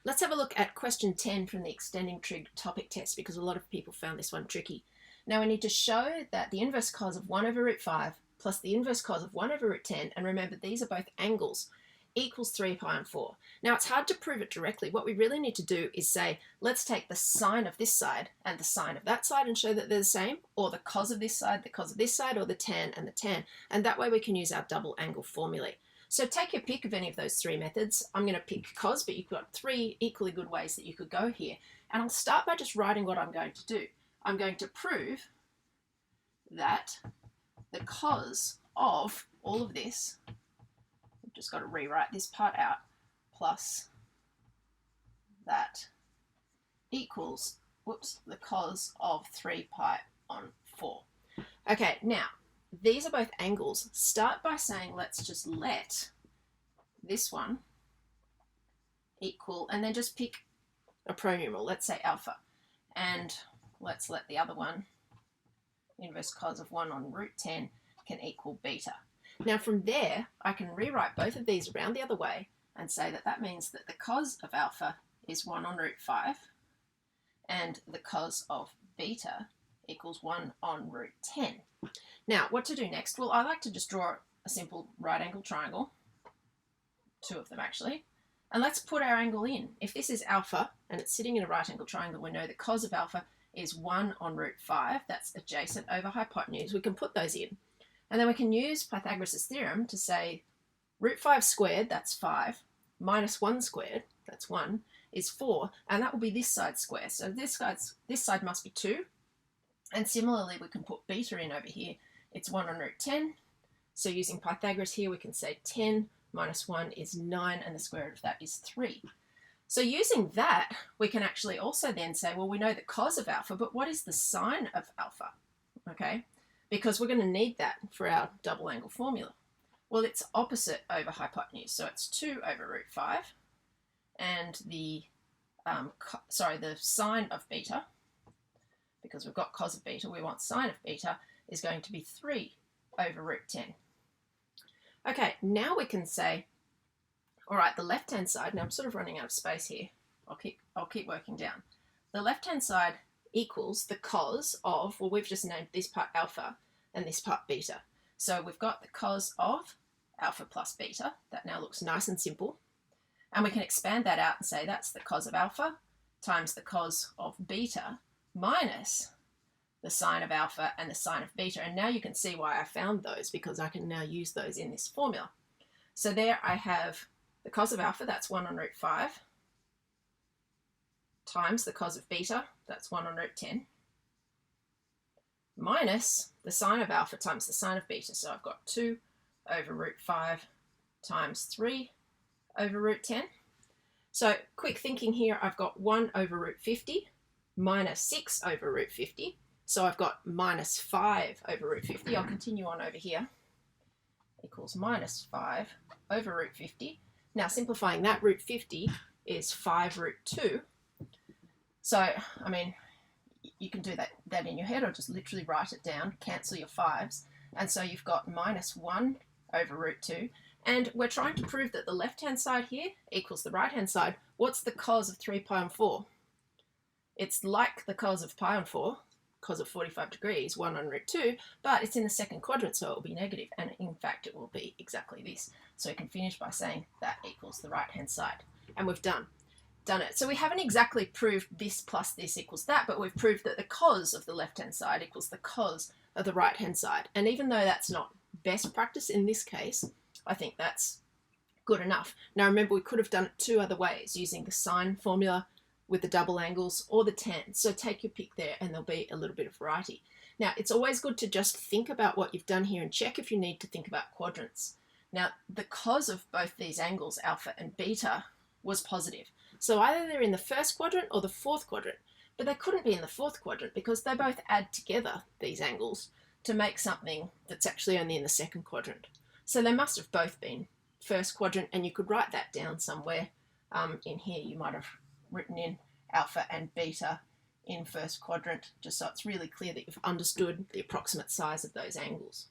Let's have a look at question 10 from the extending trig topic test, because a lot of people found this one tricky. Now we need to show that the inverse cos of 1 over root 5 plus the inverse cos of 1 over root 10, and remember these are both angles, equals 3 pi on 4. Now it's hard to prove it directly. What we really need to do is say, let's take the sine of this side and the sine of that side and show that they're the same, or the cos of this side, the cos of this side, or the tan and the tan. And that way we can use our double angle formulae. So take your pick of any of those three methods. I'm going to pick cos, but you've got three equally good ways that you could go here. And I'll start by just writing what I'm going to do. I'm going to prove that the cos of all of this, I've just got to rewrite this part out, plus that equals, the cos of 3 pi on 4. Okay, now, these are both angles. Start by saying, let's just let this one equal, and then just pick a pronumeral, let's say alpha. And let's let the other one, inverse cos of 1 on root 10, can equal beta. Now from there, I can rewrite both of these around the other way and say that that means that the cos of alpha is 1 on root 5, and the cos of beta equals 1 on root 10. Now, what to do next? Well, I like to just draw a simple right angle triangle, two of them actually, and let's put our angle in. If this is alpha and it's sitting in a right angle triangle, we know the cos of alpha is 1 on root 5, that's adjacent over hypotenuse. We can put those in. And then we can use Pythagoras' theorem to say root 5 squared, that's 5, minus 1 squared, that's 1, is 4, and that will be this side's square. So this side must be 2. And similarly, we can put beta in over here. It's 1 on root 10. So using Pythagoras here, we can say 10 minus 1 is 9, and the square root of that is 3. So using that, we can actually also then say, well, we know the cos of alpha, but what is the sine of alpha? Okay, because we're going to need that for our double angle formula. Well, it's opposite over hypotenuse, so it's 2 over root 5, and the sine of beta, because we've got cos of beta, we want sine of beta, is going to be 3 over root 10. Okay, now we can say, all right, the left-hand side, now I'm sort of running out of space here. I'll keep working down. The left-hand side equals the cos of, well, we've just named this part alpha and this part beta. So we've got the cos of alpha plus beta. That now looks nice and simple. And we can expand that out and say that's the cos of alpha times the cos of beta minus the sine of alpha and the sine of beta. And now you can see why I found those, because I can now use those in this formula. So there I have the cos of alpha, that's 1 on root 5, times the cos of beta, that's 1 on root 10, minus the sine of alpha times the sine of beta. So I've got 2 over root 5 times 3 over root 10. So quick thinking here, I've got 1 over root 50 minus 6 over root 50. So I've got minus 5 over root 50. I'll continue on over here. Equals minus 5 over root 50. Now simplifying that, root 50 is 5 root 2. So, I mean, you can do that in your head or just literally write it down, cancel your 5s. And so you've got minus 1 over root 2. And we're trying to prove that the left-hand side here equals the right-hand side. What's the cos of 3 pi on 4? It's like the cos of pi on 4, cos of 45 degrees, 1 on root 2, but it's in the second quadrant, so it will be negative, and in fact it will be exactly this. So we can finish by saying that equals the right-hand side. And we've done it. So we haven't exactly proved this plus this equals that, but we've proved that the cos of the left-hand side equals the cos of the right-hand side. And even though that's not best practice in this case, I think that's good enough. Now remember, we could have done it two other ways, using the sine formula with the double angles or the tan. So take your pick there, and there'll be a little bit of variety. Now, it's always good to just think about what you've done here and check if you need to think about quadrants. Now, the cos of both these angles, alpha and beta, was positive. So either they're in the first quadrant or the fourth quadrant, but they couldn't be in the fourth quadrant because they both add together, these angles, to make something that's actually only in the second quadrant. So they must have both been first quadrant, and you could write that down somewhere. In here you might have written in alpha and beta in first quadrant, just so it's really clear that you've understood the approximate size of those angles.